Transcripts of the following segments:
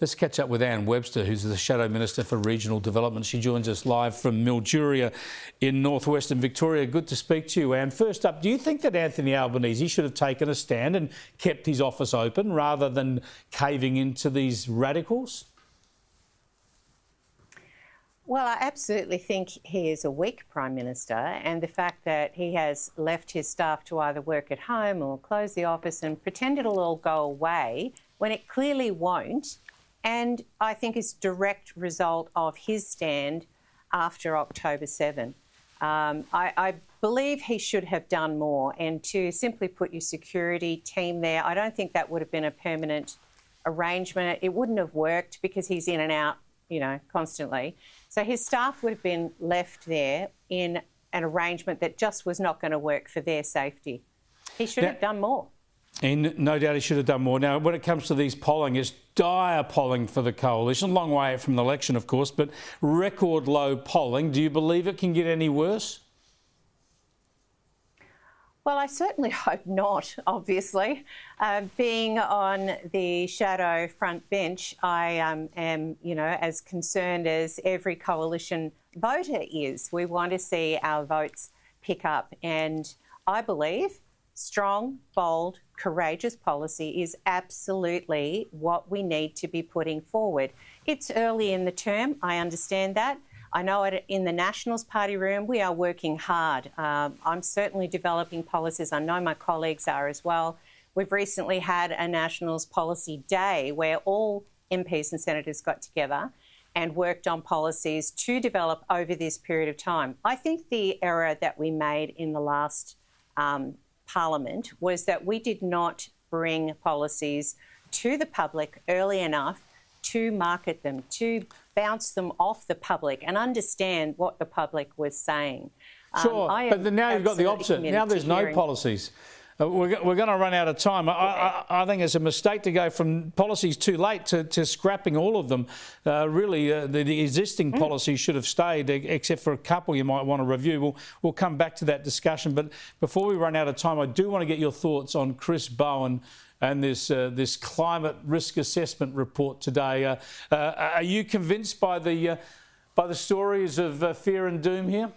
Let's catch up with Anne Webster, who's the Shadow Minister for Regional Development. She joins us live from Mildura in northwestern Victoria. Good to speak to you, Anne. First up, do you think that Anthony Albanese should have taken a stand and kept his office open rather than caving into these radicals? Well, I absolutely think he is a weak Prime Minister, and the fact that he has left his staff to either work at home or close the office and pretend it'll all go away when it clearly won't, and I think it's a direct result of his stand after October 7. I believe he should have done more, and to simply put your security team there, I don't think that would have been a permanent arrangement. It wouldn't have worked because he's in and out, constantly. So his staff would have been left there in an arrangement that just was not going to work for their safety. He should have done more. And no doubt he should have done more. Now, when it comes to these polling, it's dire polling for the coalition. A long way from the election, of course, but record low polling. Do you believe it can get any worse? Well, I certainly hope not, obviously. Being on the shadow front bench, I am, as concerned as every coalition voter is. We want to see our votes pick up. And I believe strong, bold, courageous policy is absolutely what we need to be putting forward. It's early in the term, I understand that. I know in the Nationals Party room, we are working hard. I'm certainly developing policies. I know my colleagues are as well. We've recently had a Nationals Policy Day where all MPs and senators got together and worked on policies to develop over this period of time. I think the error that we made in the last Parliament was that we did not bring policies to the public early enough to market them, to bounce them off the public and understand what the public was saying. Sure, but now you've got the opposite. Now there's no policies. We're going to run out of time. I think it's a mistake to go from policies too late to scrapping all of them. The existing policies should have stayed, except for a couple you might want to review. We'll come back to that discussion. But before we run out of time, I do want to get your thoughts on Chris Bowen and this climate risk assessment report today. Are you convinced by the stories of fear and doom here?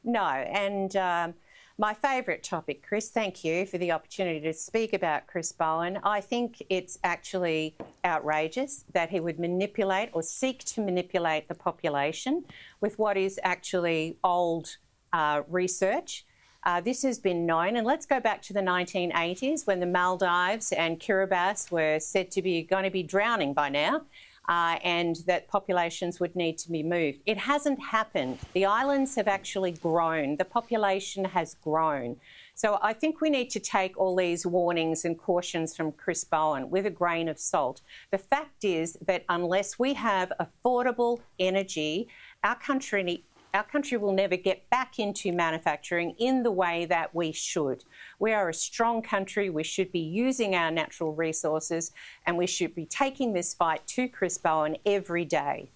No, and my favourite topic, Chris, thank you for the opportunity to speak about Chris Bowen. I think it's actually outrageous that he would manipulate or seek to manipulate the population with what is actually old research. This has been known, and let's go back to the 1980s when the Maldives and Kiribati were said to be going to be drowning by now, and that populations would need to be moved. It hasn't happened. The islands have actually grown. The population has grown. So I think we need to take all these warnings and cautions from Chris Bowen with a grain of salt. The fact is that unless we have affordable energy, our country will never get back into manufacturing in the way that we should. We are a strong country. We should be using our natural resources, and we should be taking this fight to Chris Bowen every day.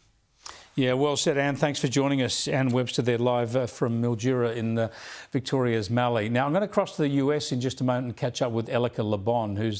Yeah, well said, Anne. Thanks for joining us. Anne Webster there live from Mildura in Victoria's Mallee. Now, I'm going to cross to the US in just a moment and catch up with Elika Lebon, who's